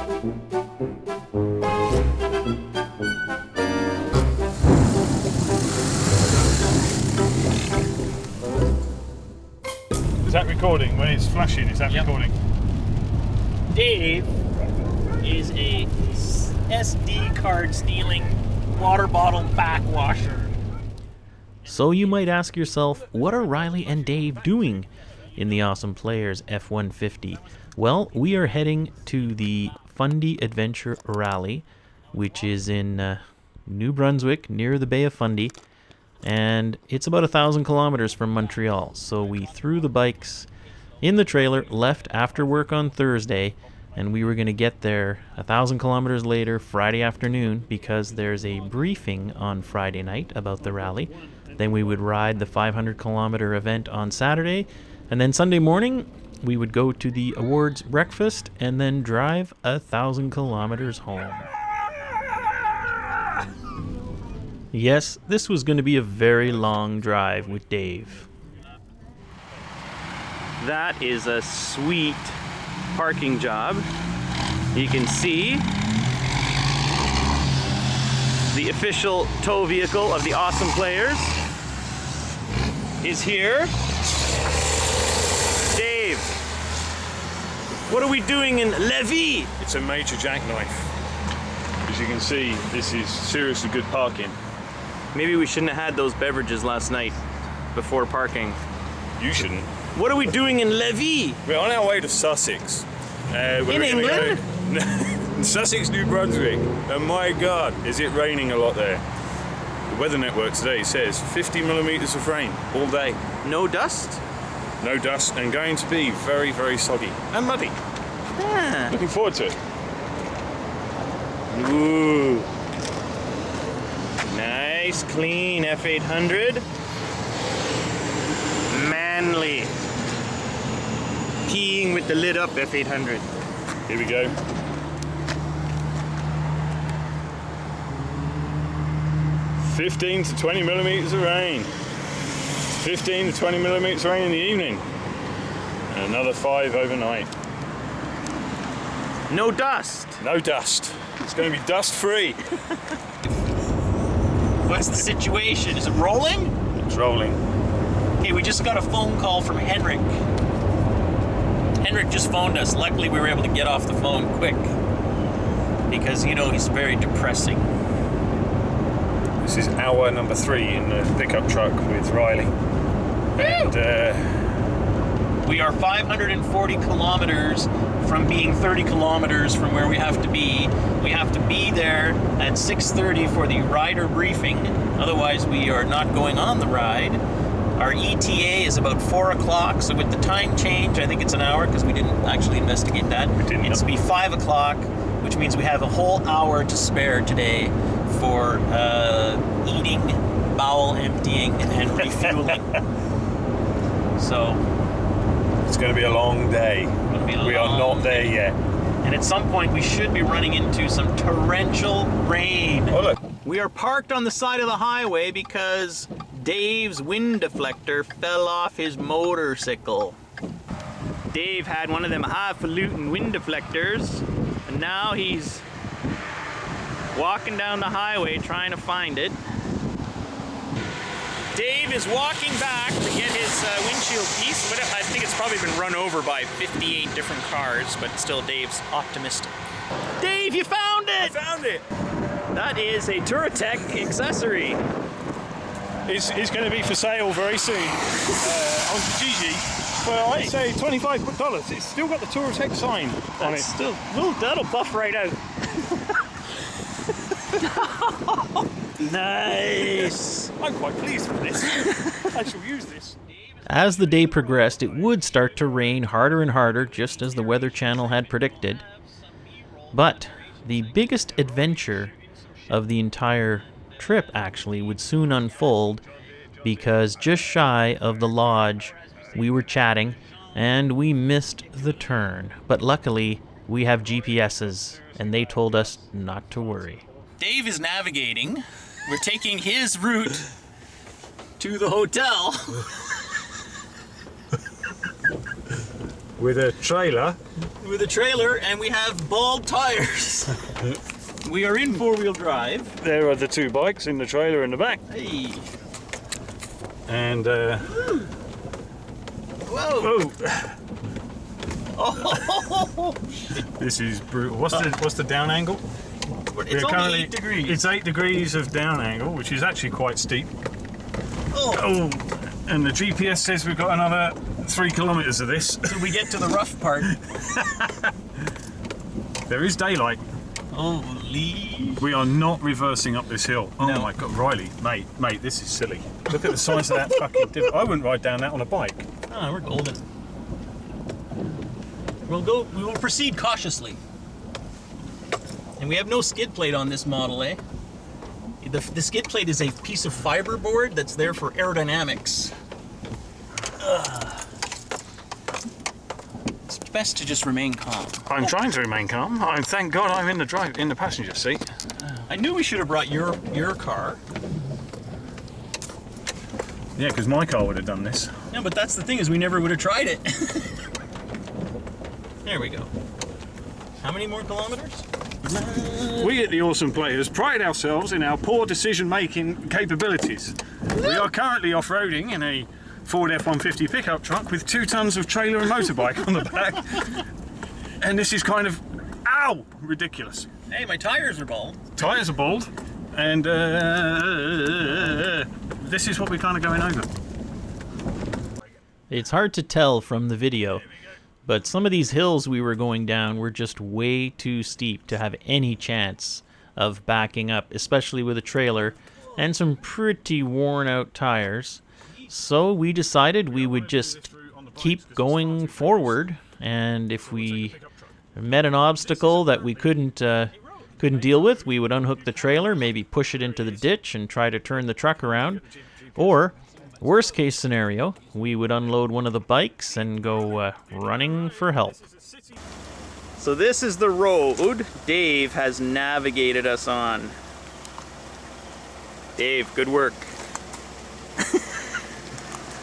Is that recording? When it's flashing, is that recording? Dave is a SD card stealing water bottle backwasher. So you might ask yourself, what are Riley and Dave doing in the Awesome Players F-150? Well, we are heading to the Fundy Adventure Rally, which is in New Brunswick, near the Bay of Fundy, and it's about 1,000 kilometers from Montreal. So we threw the bikes in the trailer, left after work on Thursday, and we were going to get there 1,000 kilometers later, Friday afternoon, because there's a briefing on Friday night about the rally. Then we would ride the 500-kilometer event on Saturday, and then Sunday morning we would go to the awards breakfast and then drive 1,000 kilometers home. Yes, this was going to be a very long drive with Dave. That is a sweet parking job. You can see the official tow vehicle of the Awesome Players is here. Dave, what are we doing in Lévis? It's a major jackknife. As you can see, this is seriously good parking. Maybe we shouldn't have had those beverages last night before parking. You shouldn't. What are we doing in Lévis? We're on our way to Sussex. In England? Sussex, New Brunswick. And my God, is it raining a lot there. The Weather Network today says 50 millimeters of rain all day. No dust? No dust, and going to be very, very soggy and muddy. Yeah. Looking forward to it. Ooh. Nice, clean F800. Manly. Peeing with the lid up F800. Here we go. $15 to 20 millimeters of rain. 15 to 20 millimeters of rain in the evening. And another 5 overnight. No dust. No dust. It's going to be dust free. What's the situation? Is it rolling? It's rolling. Okay, we just got a phone call from Henrik. Henrik just phoned us. Luckily, we were able to get off the phone quick because, you know, he's very depressing. This is hour number 3 in the pickup truck with Riley. And we are 540 kilometers from being 30 kilometers from where we have to be. We have to be there at 6:30 for the rider briefing. Otherwise, we are not going on the ride. Our ETA is about 4 o'clock, so with the time change, I think it's an hour because we didn't actually investigate that. It's to be 5 o'clock, which means we have a whole hour to spare today for eating, bowel emptying, and refueling. So it's going to be a long day. We are not there yet. And at some point we should be running into some torrential rain. Oh, look. We are parked on the side of the highway because Dave's wind deflector fell off his motorcycle. Dave had one of them highfalutin wind deflectors, and now he's walking down the highway trying to find it. Dave is walking back to get his windshield piece. I think it's probably been run over by 58 different cars, but still Dave's optimistic. Dave, you found it! I found it! That is a Touratech accessory. It's going to be for sale very soon on Kijiji for, I'd say, $25. It's still got the Touratech sign on it. Still, that'll buff right out. Nice! I'm quite pleased with this. I shall use this. As the day progressed, it would start to rain harder and harder, just as the Weather Channel had predicted. But the biggest adventure of the entire trip, actually, would soon unfold, because just shy of the lodge, we were chatting, and we missed the turn. But luckily, we have GPSs, and they told us not to worry. Dave is navigating. We're taking his route to the hotel. with a trailer. With a trailer, and we have bald tires. We are in four-wheel drive. There are the two bikes in the trailer in the back. Hey. And Whoa. oh, this is brutal. What's the down angle? It's only 8 degrees. It's 8 degrees of down angle, which is actually quite steep. Oh, and the GPS says we've got another 3 kilometers of this. Till we get to the rough part. There is daylight. Holy. We are not reversing up this hill. Oh No. my God, Riley, mate, this is silly. Look at the size of that fucking divot. I wouldn't ride down that on a bike. Ah, we're golden. We will proceed cautiously. And we have no skid plate on this model, eh? The skid plate is a piece of fiberboard that's there for aerodynamics. It's best to just remain calm. I'm trying to remain calm. Thank God I'm in the passenger seat. I knew we should have brought your car. Yeah, because my car would have done this. No, but that's the thing, is we never would have tried it. There we go. How many more kilometers? We at the Awesome Players pride ourselves in our poor decision-making capabilities. We are currently off-roading in a Ford F-150 pickup truck with 2 tons of trailer and motorbike on the back. And this is kind of, ow, ridiculous. Hey, my tires are bald. Tyres are bald, and this is what we're kind of going over. It's hard to tell from the video, but some of these hills we were going down were just way too steep to have any chance of backing up, especially with a trailer and some pretty worn out tires. So we decided we would just keep going forward, and if we met an obstacle that we couldn't deal with, we would unhook the trailer, maybe push it into the ditch and try to turn the truck around. Or, worst case scenario, we would unload one of the bikes and go running for help. So this is the road Dave has navigated us on. Dave, good work.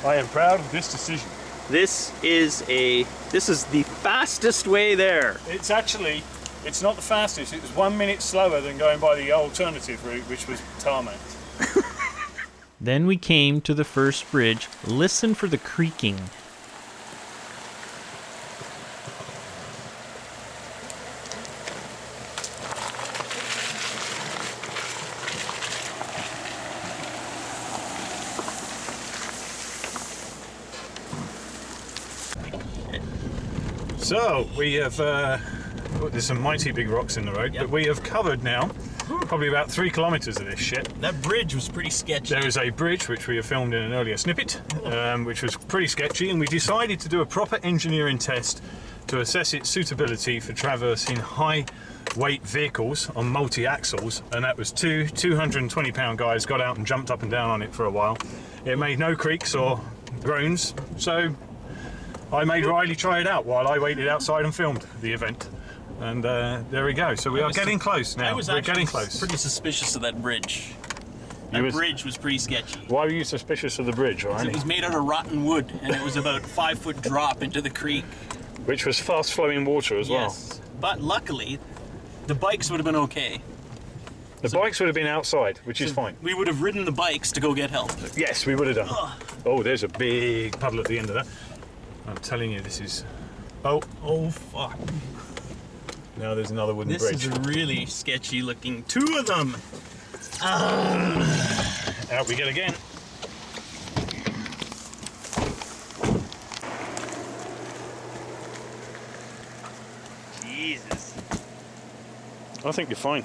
I am proud of this decision. This is the fastest way there. It's not the fastest. It was 1 minute slower than going by the alternative route, which was tarmac. Then we came to the first bridge. Listen for the creaking. So we have, there's some mighty big rocks in the road, but we have covered now probably about 3 kilometers of this shit. That bridge was pretty sketchy. There is a bridge which we have filmed in an earlier snippet, which was pretty sketchy, and we decided to do a proper engineering test to assess its suitability for traversing high weight vehicles on multi-axles, and that was 220 pound guys got out and jumped up and down on it for a while. It made no creaks or groans, so I made Riley try it out while I waited outside and filmed the event. And there we go. So we are getting close now. We're getting close. Pretty suspicious of that bridge. That bridge was pretty sketchy. Why were you suspicious of the bridge, Riley? It was made out of rotten wood, and it was about 5-foot drop into the creek. Which was fast flowing water as well. Yes, but luckily, the bikes would have been okay. The bikes would have been outside, which is fine. We would have ridden the bikes to go get help. Yes, we would have done. Oh, there's a big puddle at the end of that. I'm telling you, this is... Oh fuck. Now there's another wooden bridge. This is really sketchy looking. 2 of them! Out we get again. Jesus. I think you're fine.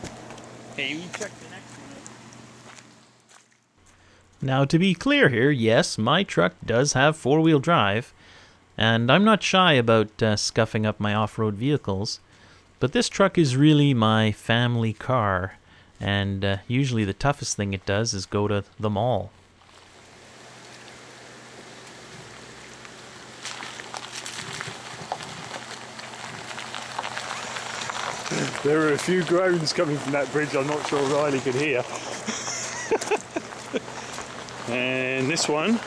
Hey, you check the next one. Now, to be clear here, yes, my truck does have 4-wheel drive, and I'm not shy about scuffing up my off-road vehicles, but this truck is really my family car, and usually the toughest thing it does is go to the mall. There were a few groans coming from that bridge I'm not sure Riley could hear. And this one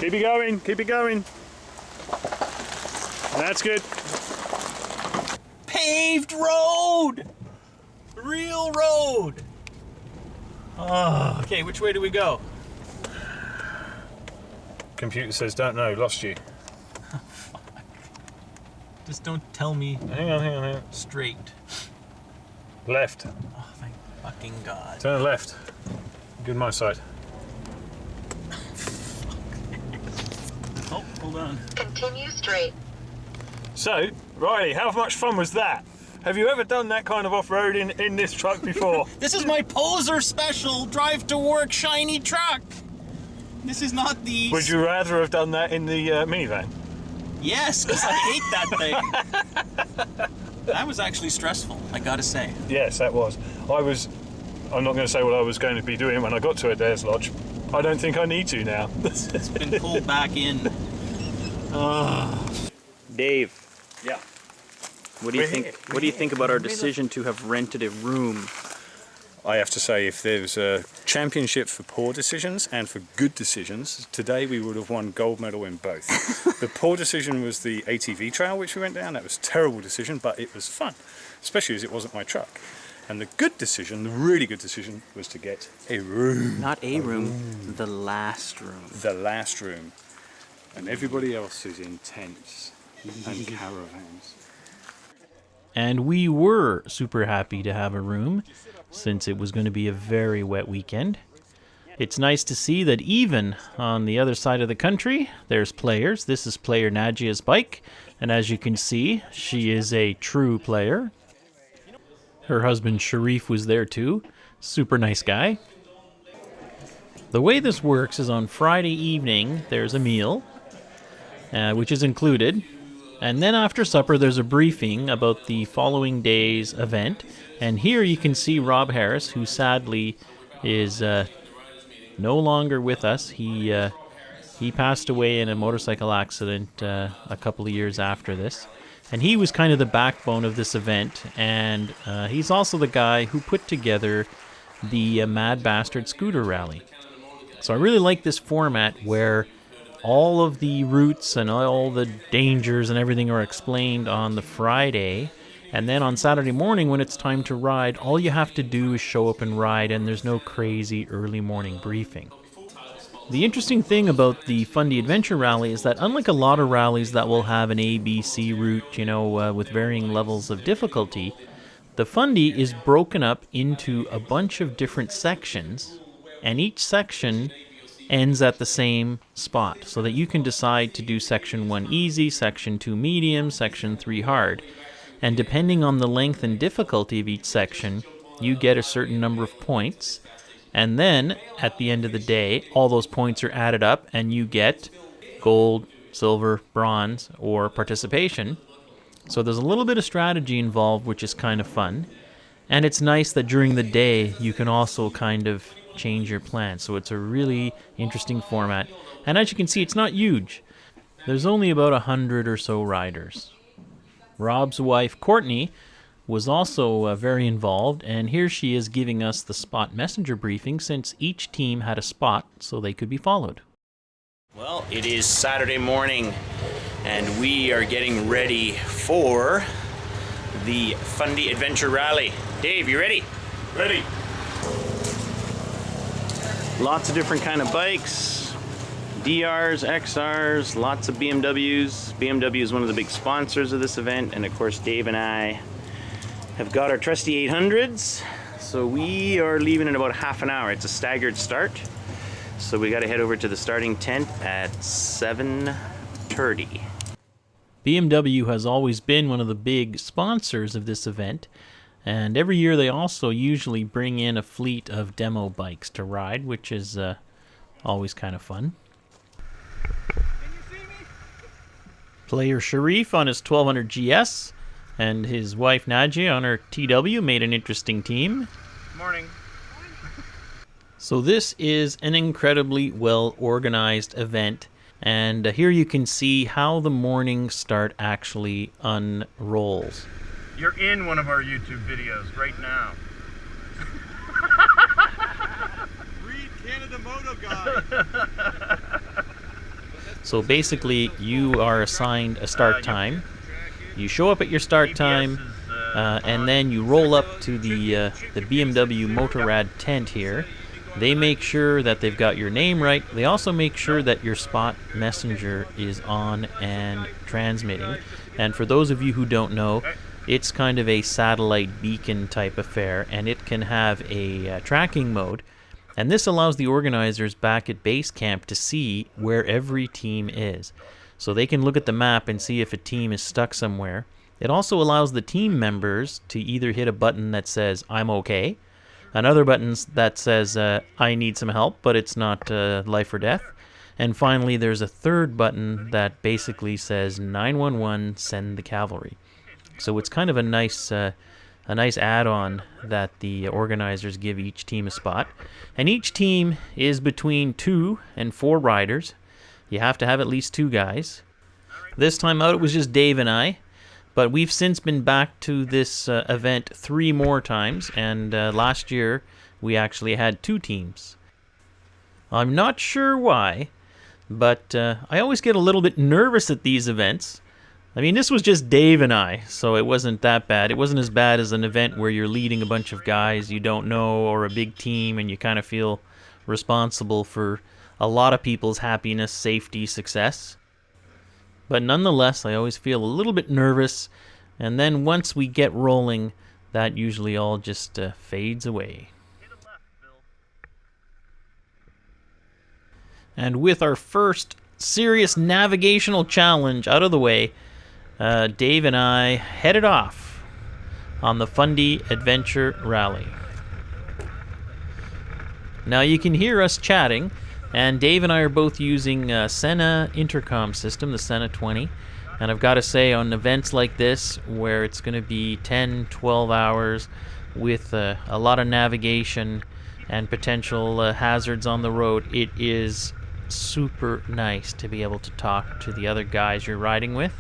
Keep it going, keep it going. That's good. Paved road! Real road! Oh, okay, which way do we go? Computer says don't know, lost you. Just don't tell me Hang on. straight. Left. Oh, thank fucking God. Turn left. Good my side. Oh, hold on. Continue straight. So, Riley, how much fun was that? Have you ever done that kind of off-roading in this truck before? This is my poser special drive to work shiny truck. This is not the... Would you rather have done that in the minivan? Yes, because I hate that thing. That was actually stressful, I gotta say. Yes, that was. I'm not going to say what I was going to be doing when I got to Adair's Lodge. I don't think I need to now. It's been pulled back in. Dave, Yeah. what do you think? What do you think about our decision to have rented a room? I have to say, if there was a championship for poor decisions and for good decisions, today we would have won gold medal in both. The poor decision was the ATV trail which we went down. That was a terrible decision, but it was fun, especially as it wasn't my truck. And the good decision, the really good decision, was to get a room. Not a room, the last room. The last room. And everybody else is in tents and caravans. And we were super happy to have a room, since it was going to be a very wet weekend. It's nice to see that even on the other side of the country, there's players. This is player Najia's bike, and as you can see, she is a true player. Her husband Sharif was there too. Super nice guy. The way this works is on Friday evening, there's a meal, which is included. And then after supper, there's a briefing about the following day's event. And here you can see Rob Harris, who sadly is no longer with us. He passed away in a motorcycle accident a couple of years after this. And he was kind of the backbone of this event. And he's also the guy who put together the Mad Bastard Scooter Rally. So I really like this format where all of the routes and all the dangers and everything are explained on the Friday, and then on Saturday morning when it's time to ride, all you have to do is show up and ride, and there's no crazy early morning briefing. The interesting thing about the Fundy Adventure Rally is that unlike a lot of rallies that will have an ABC route, with varying levels of difficulty, the Fundy is broken up into a bunch of different sections, and each section ends at the same spot, so that you can decide to do section 1 easy, section 2 medium, section 3 hard. And depending on the length and difficulty of each section, you get a certain number of points. And then, at the end of the day, all those points are added up and you get gold, silver, bronze, or participation. So there's a little bit of strategy involved, which is kind of fun. And it's nice that during the day, you can also kind of change your plan. So it's a really interesting format. And as you can see, it's not huge. There's only about 100 or so riders. Rob's wife, Courtney, was also very involved, and here she is giving us the spot messenger briefing since each team had a spot so they could be followed. Well, it is Saturday morning, and we are getting ready for the Fundy Adventure Rally. Dave, you ready? Ready? Lots of different kind of bikes, DRs, XRs, lots of BMWs. BMW is one of the big sponsors of this event, and of course Dave and I have got our trusty 800s. So we are leaving in about half an hour. It's a staggered start. So we got to head over to the starting tent at 7:30. BMW has always been one of the big sponsors of this event. And every year they also usually bring in a fleet of demo bikes to ride, which is always kind of fun. Player Sharif on his 1200 GS and his wife Najia on her TW made an interesting team. Morning. So this is an incredibly well organized event, and here you can see how the morning start actually unrolls. You're in one of our YouTube videos right now. Read Canada Moto Guide. So basically, you are assigned a start time. You show up at your start time, and then you roll up to the BMW Motorrad tent here. They make sure that they've got your name right. They also make sure that your spot messenger is on and transmitting. And for those of you who don't know, it's kind of a satellite beacon type affair, and it can have a tracking mode. And this allows the organizers back at base camp to see where every team is. So they can look at the map and see if a team is stuck somewhere. It also allows the team members to either hit a button that says, I'm okay, another button that says, I need some help, but it's not life or death. And finally, there's a third button that basically says, 911, send the cavalry. So it's kind of a nice add-on that the organizers give each team a spot. And each team is between 2 and 4 riders. You have to have at least 2 guys. This time out, it was just Dave and I. But we've since been back to this event 3 more times, and last year we actually had 2 teams. I'm not sure why, but I always get a little bit nervous at these events. I mean, this was just Dave and I, so it wasn't that bad. It wasn't as bad as an event where you're leading a bunch of guys you don't know, or a big team, and you kind of feel responsible for a lot of people's happiness, safety, success. But nonetheless, I always feel a little bit nervous, and then once we get rolling, that usually all just fades away. And with our first serious navigational challenge out of the way, Dave and I headed off on the Fundy Adventure Rally. Now you can hear us chatting, and Dave and I are both using Senna intercom system, the Senna 20. And I've got to say, on events like this, where it's going to be 10, 12 hours with a lot of navigation and potential hazards on the road, it is super nice to be able to talk to the other guys you're riding with.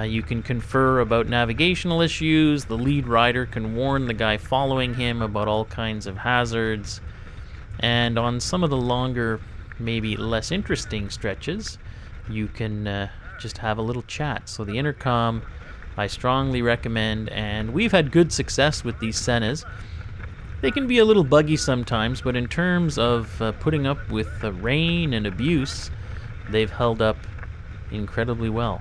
You can confer about navigational issues. The lead rider can warn the guy following him about all kinds of hazards. And on some of the longer, maybe less interesting stretches, you can just have a little chat. So the intercom, I strongly recommend, and we've had good success with these Sennas. They can be a little buggy sometimes, but in terms of putting up with rain and abuse, they've held up incredibly well.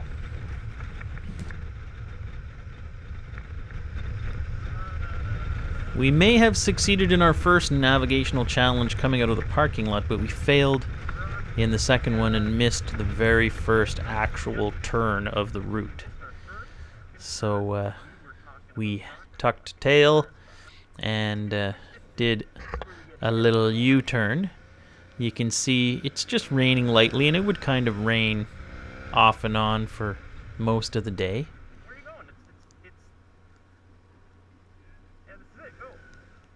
We may have succeeded in our first navigational challenge coming out of the parking lot, but we failed in the second one and missed the very first actual turn of the route. So we tucked tail and did a little U-turn. You can see it's just raining lightly, and it would kind of rain off and on for most of the day.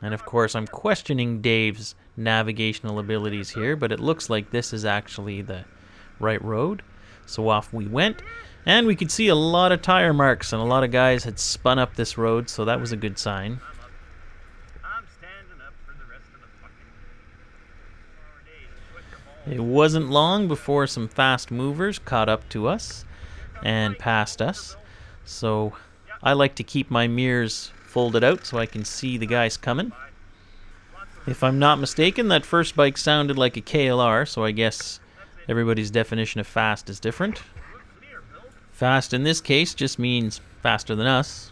And of course, I'm questioning Dave's navigational abilities here, but it looks like this is actually the right road. So off we went, and we could see a lot of tire marks, and a lot of guys had spun up this road, so that was a good sign. It wasn't long before some fast movers caught up to us and passed us. So I like to keep my mirrors folded out so I can see the guys coming. If I'm not mistaken, that first bike sounded like a KLR, so I guess everybody's definition of fast is different. Fast in this case just means faster than us.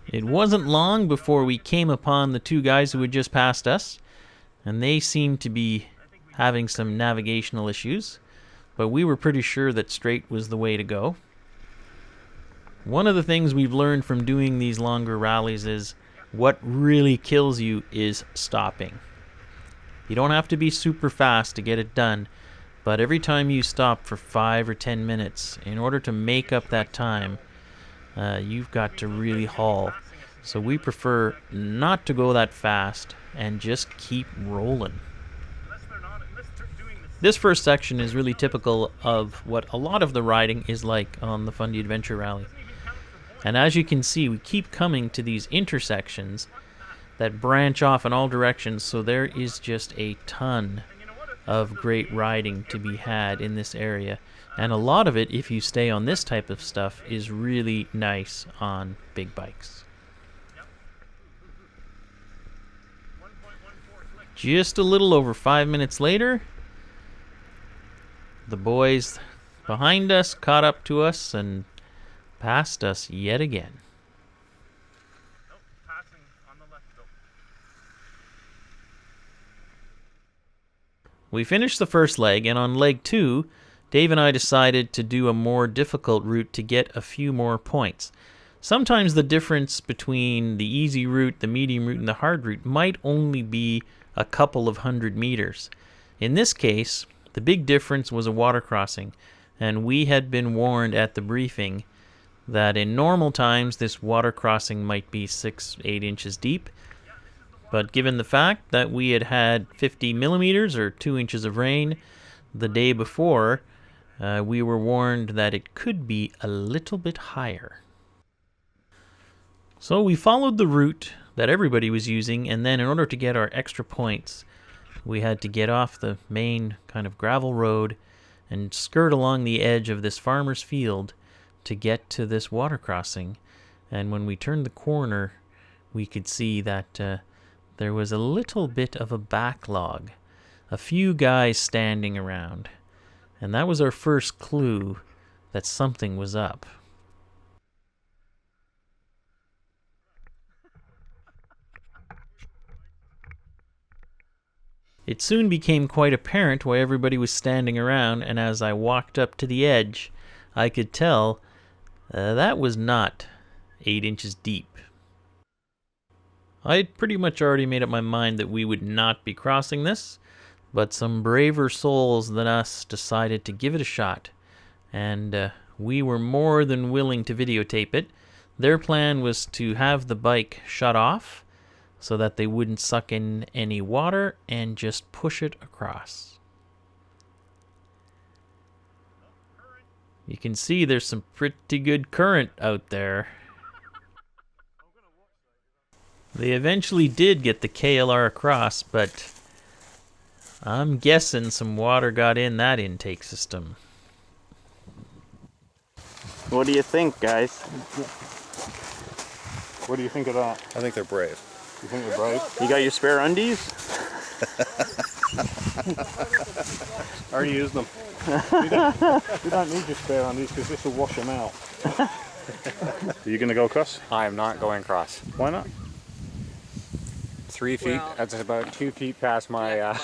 It wasn't long before we came upon the 2 guys who had just passed us, and they seemed to be having some navigational issues, but we were pretty sure that straight was the way to go. One of the things we've learned from doing these longer rallies is what really kills you is stopping. You don't have to be super fast to get it done, but every time you stop for 5 or 10 minutes, in order to make up that time, you've got to really haul. So we prefer not to go that fast and just keep rolling. This first section is really typical of what a lot of the riding is like on the Fundy Adventure Rally. And as you can see, we keep coming to these intersections that branch off in all directions, so there is just a ton of great riding to be had in this area. And a lot of it, if you stay on this type of stuff, is really nice on big bikes. Just a little over 5 minutes later, the boys behind us caught up to us and passed us yet again. We finished the first leg, and on leg 2, Dave and I decided to do a more difficult route to get a few more points. Sometimes the difference between the easy route, the medium route, and the hard route might only be a couple of 100 meters. In this case, the big difference was a water crossing, and we had been warned at the briefing that in normal times this water crossing might be 6-8 inches deep. But given the fact that we had had 50 millimeters or 2 inches of rain the day before, we were warned that it could be a little bit higher. So we followed the route that everybody was using, and then in order to get our extra points, we had to get off the main kind of gravel road and skirt along the edge of this farmer's field to get to this water crossing. And when we turned the corner, we could see that there was a little bit of a backlog, a few guys standing around, and that was our first clue that something was up. It soon became quite apparent why everybody was standing around, and as I walked up to the edge, I could tell that was not 8 inches deep. I had pretty much already made up my mind that we would not be crossing this, but some braver souls than us decided to give it a shot, and we were more than willing to videotape it. Their plan was to have the bike shut off so that they wouldn't suck in any water and just push it across. You can see there's some pretty good current out there. They eventually did get the KLR across, but I'm guessing some water got in that intake system. What do you think, guys? What do you think of that? I think they're brave. You think they're brave? You got your spare undies? I already used them. You don't need your spare undies because this will wash them out. Are you going to go across? I am not going across. Why not? 3 feet, that's about 2 feet past my...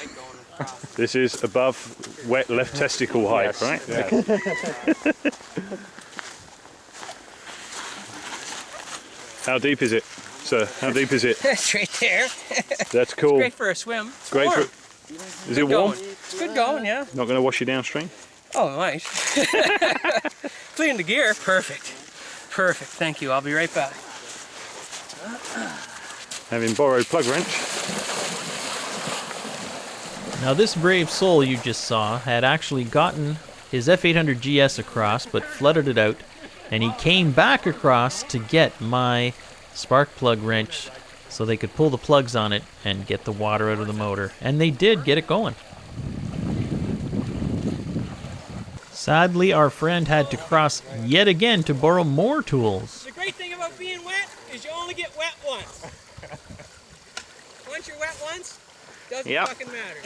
This is above wet left testicle height, Yes, right? yeah. How deep is it, sir? How deep is it? It's right there. That's cool. Great for a swim. It's Great warm. Is it warm? It's good going, yeah. Not going to wash you downstream? Oh, nice. Clean the gear. Perfect. Perfect. Thank you. I'll be right back. Having borrowed plug wrench. Now this brave soul you just saw had actually gotten his F800 GS across, but flooded it out, and he came back across to get my spark plug wrench so they could pull the plugs on it and get the water out of the motor. And they did get it going. Sadly, our friend had to cross yet again to borrow more tools. The great thing about being wet is you only get wet once. Once you're wet once, doesn't fucking matter.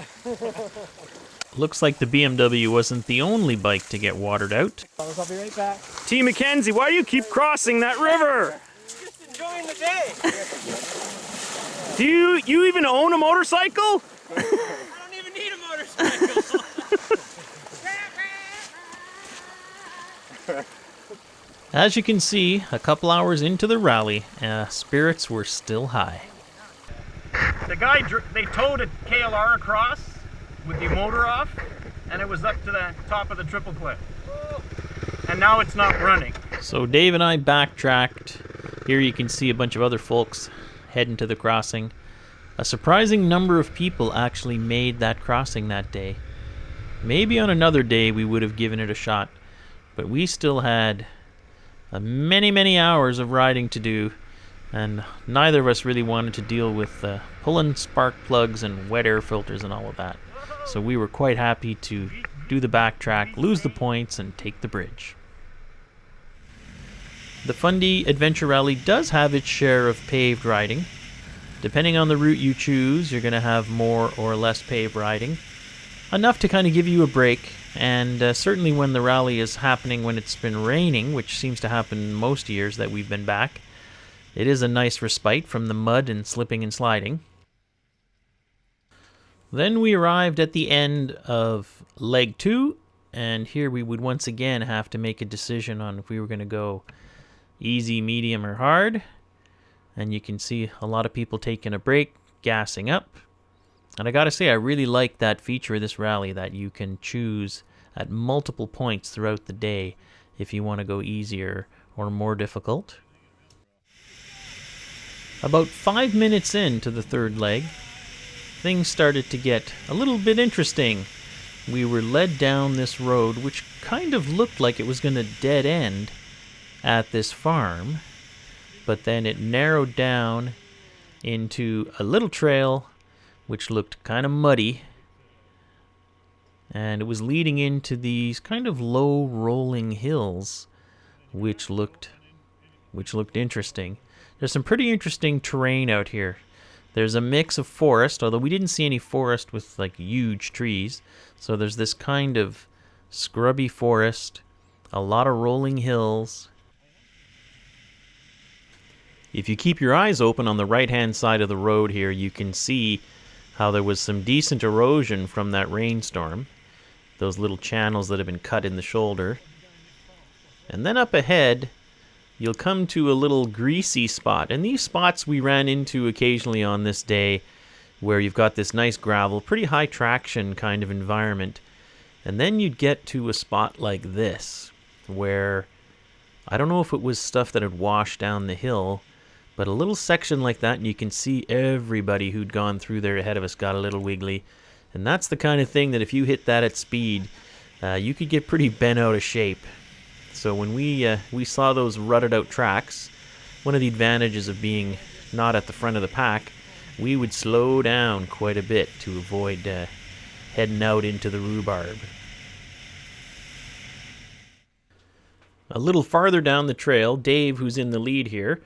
Looks like the BMW wasn't the only bike to get watered out. I'll be right back. T. Mackenzie, why do you keep crossing that river? Just enjoying the day. Do you even own a motorcycle? I don't even need a motorcycle. As you can see, a couple hours into the rally, spirits were still high. The guy, they towed a KLR across with the motor off, and it was up to the top of the triple cliff. And now it's not running. So Dave and I backtracked. Here you can see a bunch of other folks heading to the crossing. A surprising number of people actually made that crossing that day. Maybe on another day we would have given it a shot, but we still had many, many hours of riding to do, and neither of us really wanted to deal with pulling spark plugs and wet air filters and all of that. So we were quite happy to do the backtrack, lose the points, and take the bridge. The Fundy Adventure Rally does have its share of paved riding. Depending on the route you choose, you're going to have more or less paved riding. Enough to kind of give you a break, and certainly when the rally is happening when it's been raining, which seems to happen most years that we've been back, it is a nice respite from the mud and slipping and sliding. Then we arrived at the end of leg 2, and here we would once again have to make a decision on if we were going to go easy, medium, or hard. And you can see a lot of people taking a break, gassing up. And I gotta say, I really like that feature of this rally, that you can choose at multiple points throughout the day if you want to go easier or more difficult. About 5 minutes into the third leg, things started to get a little bit interesting. We were led down this road, which kind of looked like it was going to dead end at this farm, but then it narrowed down into a little trail which looked kind of muddy, and it was leading into these kind of low rolling hills which looked interesting. There's some pretty interesting terrain out here. There's a mix of forest, although we didn't see any forest with like huge trees. So there's this kind of scrubby forest, a lot of rolling hills. If you keep your eyes open on the right-hand side of the road here, you can see how there was some decent erosion from that rainstorm. Those little channels that have been cut in the shoulder. And then up ahead, you'll come to a little greasy spot. And these spots we ran into occasionally on this day, where you've got this nice gravel, pretty high traction kind of environment. And then you'd get to a spot like this, where I don't know if it was stuff that had washed down the hill, but a little section like that, and you can see everybody who'd gone through there ahead of us got a little wiggly. And that's the kind of thing that if you hit that at speed, you could get pretty bent out of shape. So when we saw those rutted out tracks, one of the advantages of being not at the front of the pack, we would slow down quite a bit to avoid heading out into the rhubarb. A little farther down the trail, Dave, who's in the lead here,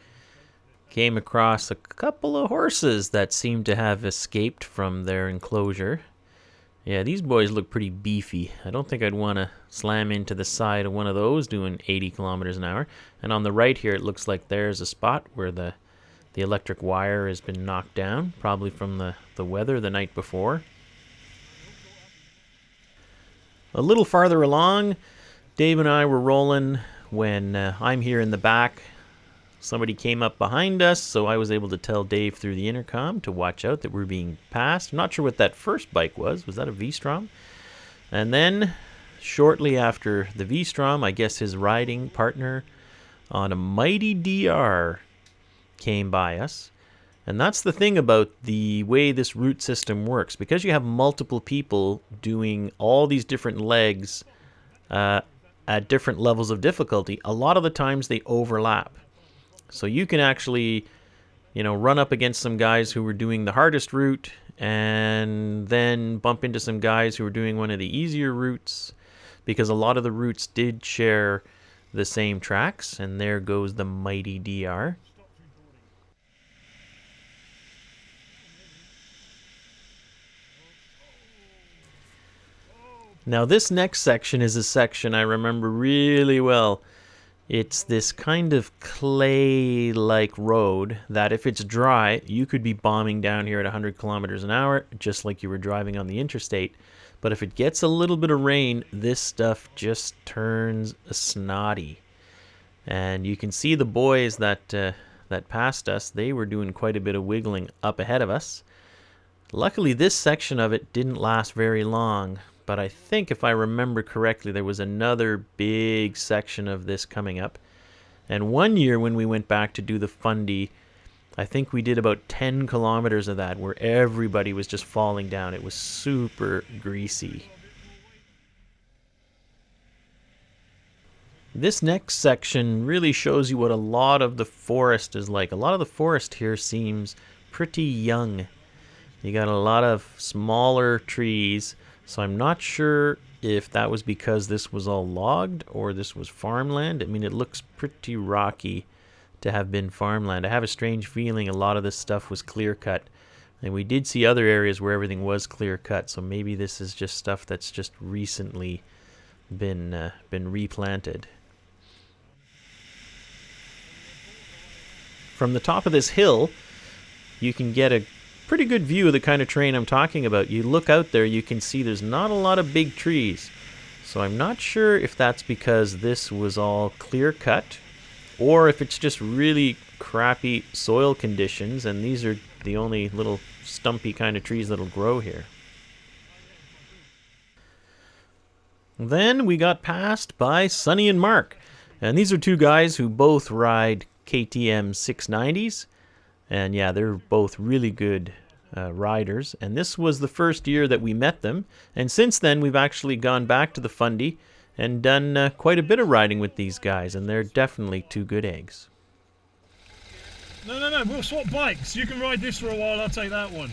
came across a couple of horses that seemed to have escaped from their enclosure. Yeah, these boys look pretty beefy. I don't think I'd want to slam into the side of one of those doing 80 kilometers an hour. And on the right here, it looks like there's a spot where the electric wire has been knocked down, probably from the weather the night before. A little farther along, Dave and I were rolling when I'm here in the back. Somebody came up behind us, so I was able to tell Dave through the intercom to watch out, that we're being passed. I'm not sure what that first bike was. Was that a V-Strom? And then, shortly after the V-Strom, I guess his riding partner on a mighty DR came by us. And that's the thing about the way this route system works. Because you have multiple people doing all these different legs at different levels of difficulty, a lot of the times they overlap. So you can actually, run up against some guys who were doing the hardest route and then bump into some guys who were doing one of the easier routes, because a lot of the routes did share the same tracks. And there goes the mighty DR. Now this next section is a section I remember really well. It's this kind of clay-like road that if it's dry, you could be bombing down here at 100 kilometers an hour, just like you were driving on the interstate. But if it gets a little bit of rain, this stuff just turns snotty. And you can see the boys that passed us, they were doing quite a bit of wiggling up ahead of us. Luckily, this section of it didn't last very long. But I think if I remember correctly, there was another big section of this coming up. And one year when we went back to do the Fundy, I think we did about 10 kilometers of that where everybody was just falling down. It was super greasy. This next section really shows you what a lot of the forest is like. A lot of the forest here seems pretty young. You got a lot of smaller trees, so I'm not sure if that was because this was all logged or this was farmland. I mean, it looks pretty rocky to have been farmland. I have a strange feeling a lot of this stuff was clear cut, and we did see other areas where everything was clear cut, so maybe this is just stuff that's just recently been replanted. From the top of this hill, you can get a pretty good view of the kind of terrain I'm talking about. You look out there, you can see there's not a lot of big trees. So I'm not sure if that's because this was all clear cut, or if it's just really crappy soil conditions and these are the only little stumpy kind of trees that'll grow here. Then we got passed by Sonny and Mark, and these are two guys who both ride KTM 690s, and yeah, they're both really good riders, and this was the first year that we met them, and since then we've actually gone back to the Fundy and done quite a bit of riding with these guys, and they're definitely two good eggs. No, we'll swap bikes. You can ride this for a while, I'll take that one.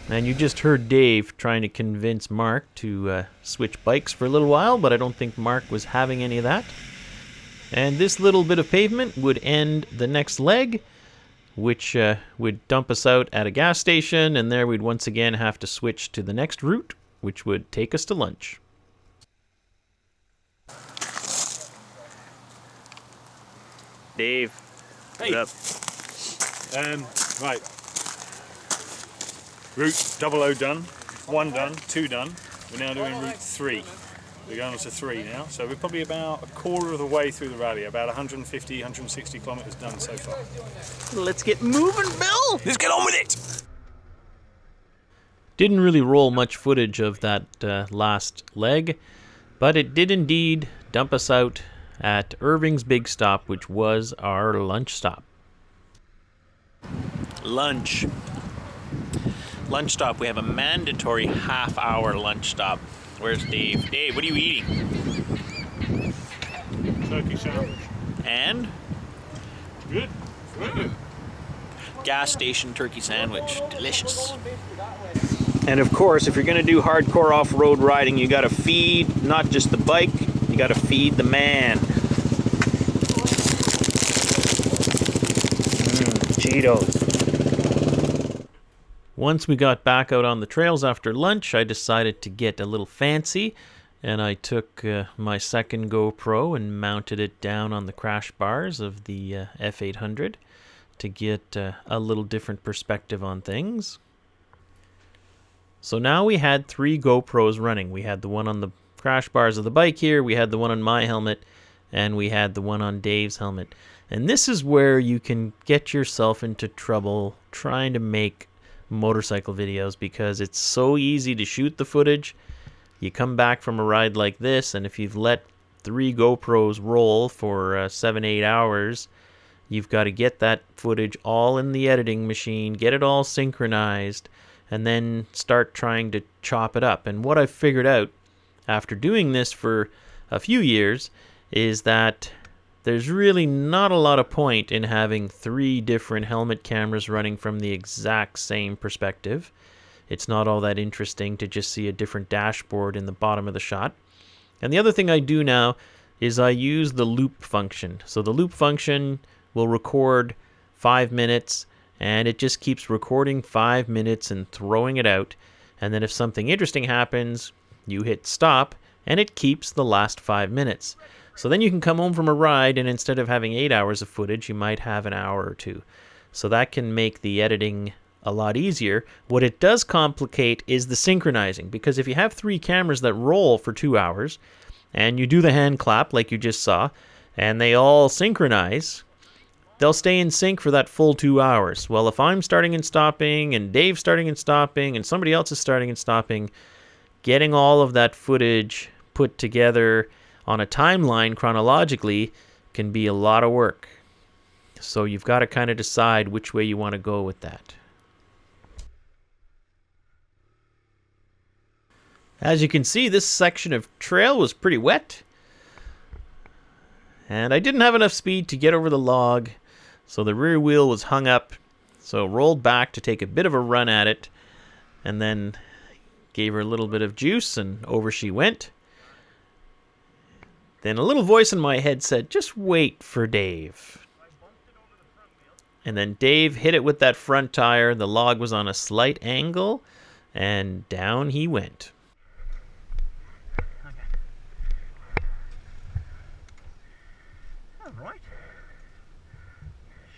And you just heard Dave trying to convince Mark to switch bikes for a little while, but I don't think Mark was having any of that. And this little bit of pavement would end the next leg, which would dump us out at a gas station, and there we'd once again have to switch to the next route, which would take us to lunch. Dave, Hey. what up? Right. Route 00 done, 1 done, 2 done. We're now doing route 3. We're going on to 3 now, so we're probably about a quarter of the way through the rally, about 150, 160 kilometres done so far. Let's get moving, Bill! Let's get on with it. Didn't really roll much footage of that last leg, but it did indeed dump us out at Irving's Big Stop, which was our lunch stop. Lunch stop. We have a mandatory half-hour lunch stop. Where's Dave? Dave, what are you eating? Turkey sandwich. And Good. Good. gas station turkey sandwich. Delicious. And of course, if you're going to do hardcore off-road riding, you got to feed not just the bike, you got to feed the man. Cheetos. Once we got back out on the trails after lunch, I decided to get a little fancy, and I took my second GoPro and mounted it down on the crash bars of the F800 to get a little different perspective on things. So now we had 3 GoPros running. We had the one on the crash bars of the bike here, we had the one on my helmet, and we had the one on Dave's helmet. And this is where you can get yourself into trouble trying to make motorcycle videos, because it's so easy to shoot the footage. You come back from a ride like this, and if you've let 3 GoPros roll for 7-8 hours, you've got to get that footage all in the editing machine, get it all synchronized, and then start trying to chop it up. And what I've figured out after doing this for a few years is that there's really not a lot of point in having 3 different helmet cameras running from the exact same perspective. It's not all that interesting to just see a different dashboard in the bottom of the shot. And the other thing I do now is I use the loop function. So the loop function will record 5 minutes, and it just keeps recording 5 minutes and throwing it out. And then if something interesting happens, you hit stop, and it keeps the last 5 minutes. So then you can come home from a ride, and instead of having 8 hours of footage, you might have an hour or 2. So that can make the editing a lot easier. What it does complicate is the synchronizing, because if you have 3 cameras that roll for 2 hours, and you do the hand clap like you just saw, and they all synchronize, they'll stay in sync for that full 2 hours. Well, if I'm starting and stopping, and Dave's starting and stopping, and somebody else is starting and stopping, getting all of that footage put together on a timeline chronologically can be a lot of work. So you've got to kind of decide which way you want to go with that. As you can see, this section of trail was pretty wet. And I didn't have enough speed to get over the log, so the rear wheel was hung up. So rolled back to take a bit of a run at it, and then gave her a little bit of juice, and over she went. Then a little voice in my head said, just wait for Dave. And then Dave hit it with that front tire. The log was on a slight angle, and down he went. All right.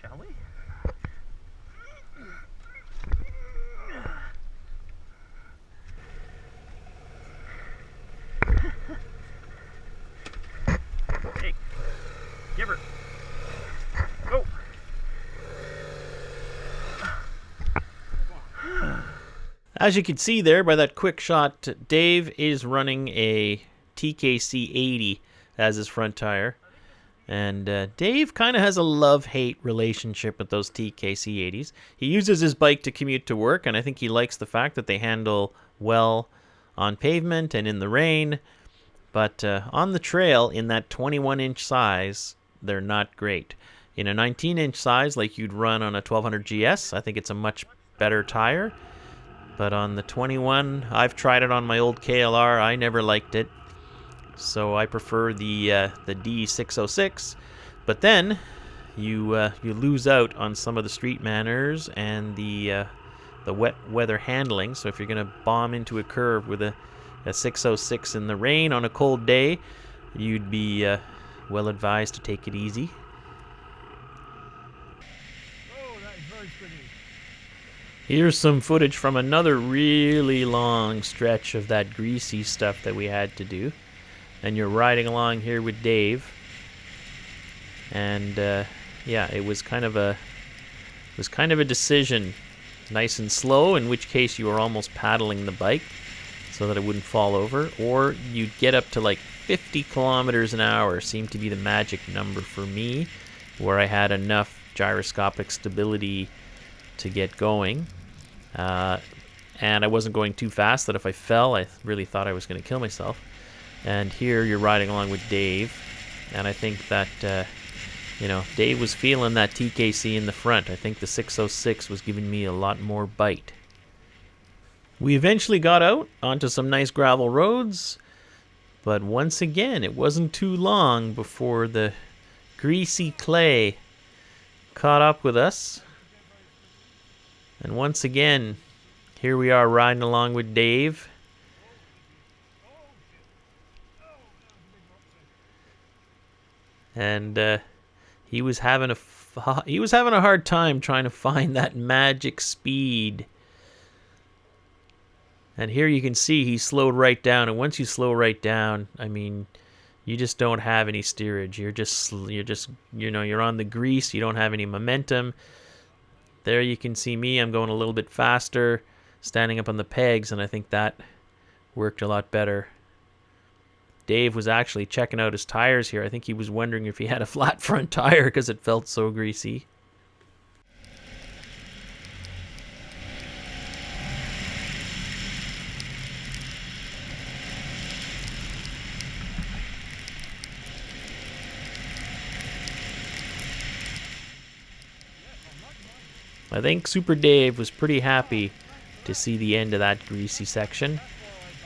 Shall we? Hey, give her. Go. As you can see there by that quick shot, Dave is running a TKC 80 as his front tire. And Dave kind of has a love-hate relationship with those TKC 80s. He uses his bike to commute to work, and I think he likes the fact that they handle well on pavement and in the rain. But on the trail, in that 21-inch size, they're not great. In a 19-inch size, like you'd run on a 1200 GS, I think it's a much better tire. But on the 21, I've tried it on my old KLR. I never liked it. So I prefer the D606. But then you lose out on some of the street manners and the wet weather handling. So if you're going to bomb into a curve with a 606 in the rain on a cold day, you'd be well advised to take it easy. Here's some footage from another really long stretch of that greasy stuff that we had to do. And you're riding along here with Dave. And yeah, it was kind of a decision, nice and slow, in which case you were almost paddling the bike so that it wouldn't fall over, or you'd get up to like 50 kilometers an hour seemed to be the magic number for me, where I had enough gyroscopic stability to get going. And I wasn't going too fast that if I fell, I really thought I was going to kill myself. And here you're riding along with Dave, and I think that, Dave was feeling that TKC in the front. I think the 606 was giving me a lot more bite. We eventually got out onto some nice gravel roads, but once again, it wasn't too long before the greasy clay caught up with us. And once again, here we are riding along with Dave. And he was having a hard time trying to find that magic speed. And here you can see he slowed right down. And once you slow right down, I mean, you just don't have any steerage. You're on the grease. You don't have any momentum. There you can see me. I'm going a little bit faster, standing up on the pegs, and I think that worked a lot better. Dave was actually checking out his tires here. I think he was wondering if he had a flat front tire because it felt so greasy. I think Super Dave was pretty happy to see the end of that greasy section.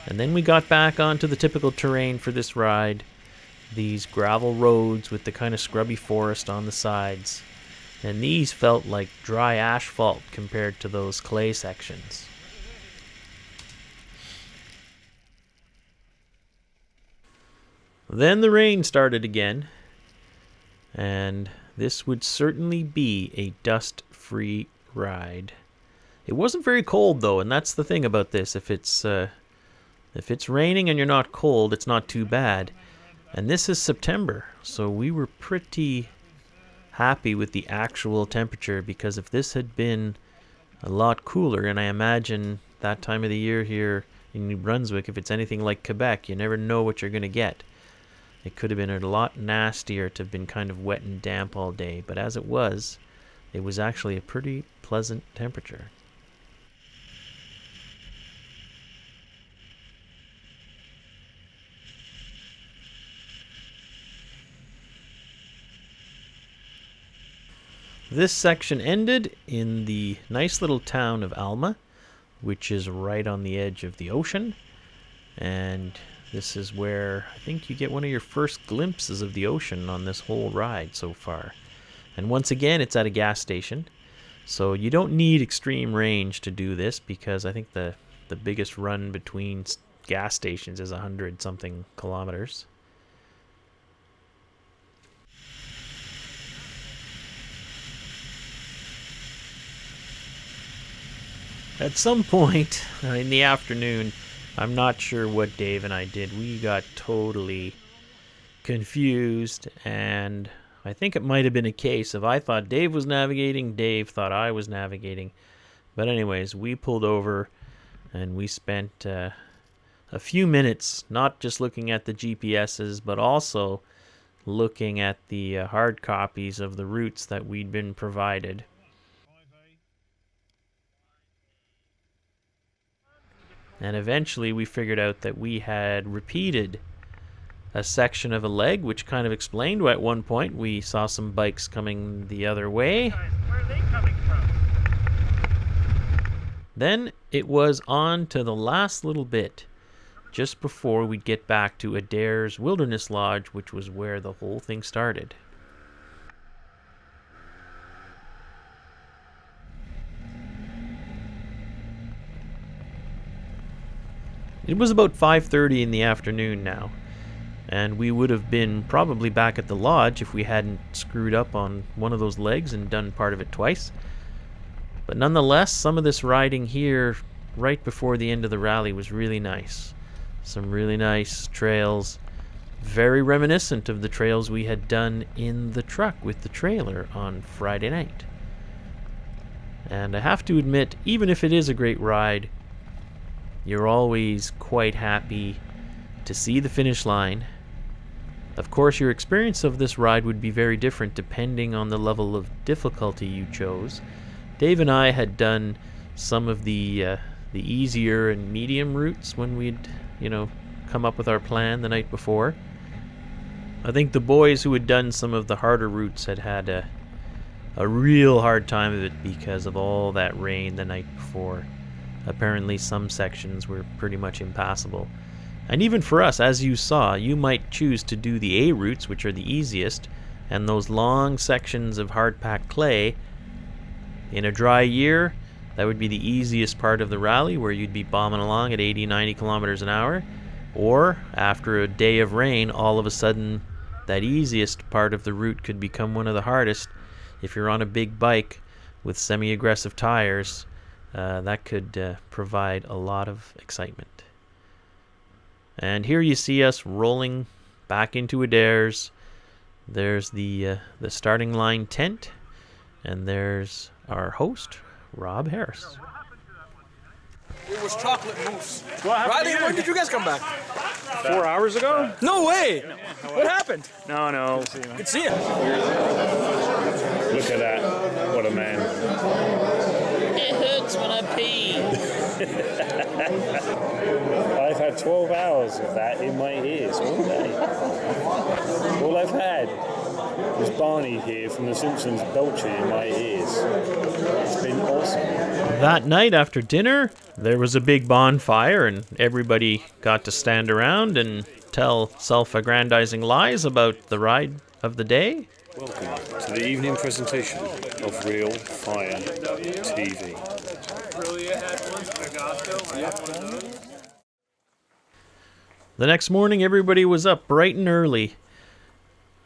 And then we got back onto the typical terrain for this ride. These gravel roads with the kind of scrubby forest on the sides. And these felt like dry asphalt compared to those clay sections. Then the rain started again. And this would certainly be a dust-free ride. It wasn't very cold though, and that's the thing about this. If it's raining and you're not cold, it's not too bad. And this is September, so we were pretty happy with the actual temperature, because if this had been a lot cooler, and I imagine that time of the year here in New Brunswick, if it's anything like Quebec, you never know what you're going to get. It could have been a lot nastier to have been kind of wet and damp all day, but as it was actually a pretty pleasant temperature. This section ended in the nice little town of Alma, which is right on the edge of the ocean. And this is where I think you get one of your first glimpses of the ocean on this whole ride so far. And once again, it's at a gas station. So you don't need extreme range to do this, because I think the biggest run between gas stations is 100-something kilometers. At some point in the afternoon, I'm not sure what Dave and I did. We got totally confused, and I think it might have been a case of I thought Dave was navigating, Dave thought I was navigating. But anyways, we pulled over and we spent a few minutes not just looking at the GPSs, but also looking at the hard copies of the routes that we'd been provided. And eventually we figured out that we had repeated a section of a leg, which kind of explained why at one point we saw some bikes coming the other way. Where are they coming from? Then it was on to the last little bit, just before we'd get back to Adair's Wilderness Lodge, which was where the whole thing started. It was about 5:30 in the afternoon now, and we would have been probably back at the lodge if we hadn't screwed up on one of those legs and done part of it twice. But nonetheless, some of this riding here right before the end of the rally was really nice. Some really nice trails, very reminiscent of the trails we had done in the truck with the trailer on Friday night. And I have to admit, even if it is a great ride, you're always quite happy to see the finish line. Of course, your experience of this ride would be very different depending on the level of difficulty you chose. Dave and I had done some of the easier and medium routes when we'd, come up with our plan the night before. I think the boys who had done some of the harder routes had a real hard time of it because of all that rain the night before. Apparently some sections were pretty much impassable. And even for us, as you saw, you might choose to do the A routes, which are the easiest, and those long sections of hard-packed clay. In a dry year, that would be the easiest part of the rally, where you'd be bombing along at 80, 90 kilometers an hour. Or, after a day of rain, all of a sudden, that easiest part of the route could become one of the hardest. If you're on a big bike with semi-aggressive tires, that could provide a lot of excitement. And here you see us rolling back into Adair's. There's the starting line tent, and there's our host, Rob Harris. It was chocolate mousse. What happened Riley, to you? when did you guys come back? 4 hours ago? No way! What happened? No. Good to see you. Look at that. What a man. It hurts when I pee. I've had 12 hours of that in my ears all day. All I've had was Barney here from The Simpsons belching in my ears. It's been awesome. That night after dinner, there was a big bonfire, and everybody got to stand around and tell self-aggrandizing lies about the ride of the day. Welcome to the evening presentation of Real Fire TV. The next morning, everybody was up bright and early,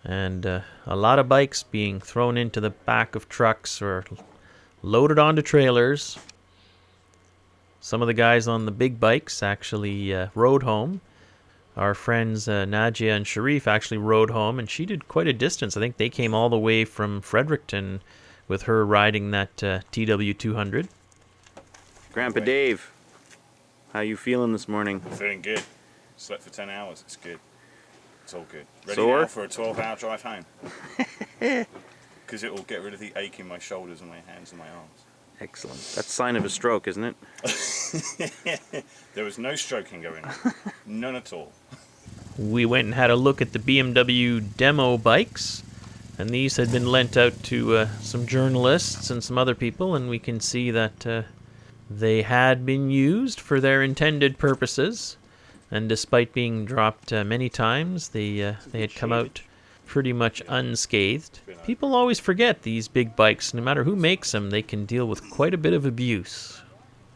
and a lot of bikes being thrown into the back of trucks or loaded onto trailers. Some of the guys on the big bikes actually rode home. Our friends Nadia and Sharif actually rode home, and she did quite a distance. I think they came all the way from Fredericton with her riding that TW200. Grandpa Dave, how you feeling this morning? Feeling good. Slept for 10 hours. It's good. It's all good. Ready Sore? now for a 12-hour drive home. Because it will get rid of the ache in my shoulders and my hands and my arms. Excellent. That's a sign of a stroke, isn't it? There was no stroking going on. None at all. We went and had a look at the BMW demo bikes. And these had been lent out to some journalists and some other people, and we can see that they had been used for their intended purposes. And despite being dropped many times, they had come out pretty much unscathed. People always forget these big bikes, no matter who makes them, they can deal with quite a bit of abuse.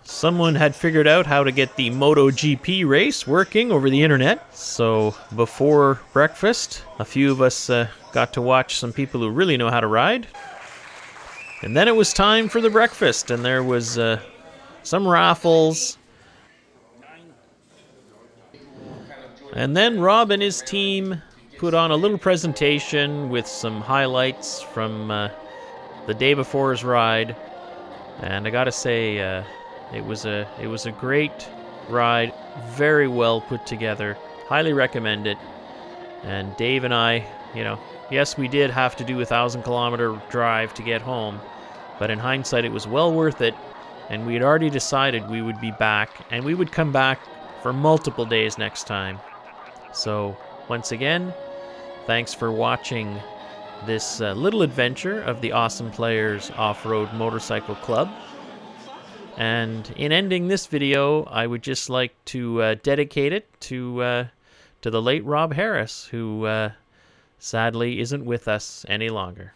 Someone had figured out how to get the MotoGP race working over the internet, so before breakfast, a few of us got to watch some people who really know how to ride. And then it was time for the breakfast, and there was some raffles. And then Rob and his team put on a little presentation with some highlights from the day before his ride, and I gotta say, it was a great ride, very well put together. Highly recommend it. And Dave and I, yes, we did have to do a 1,000-kilometer drive to get home, but in hindsight, it was well worth it. And we had already decided we would be back, and we would come back for multiple days next time. So once again, thanks for watching this little adventure of the Awesome Players Off-Road Motorcycle Club. And in ending this video, I would just like to dedicate it to the late Rob Harris, who sadly isn't with us any longer.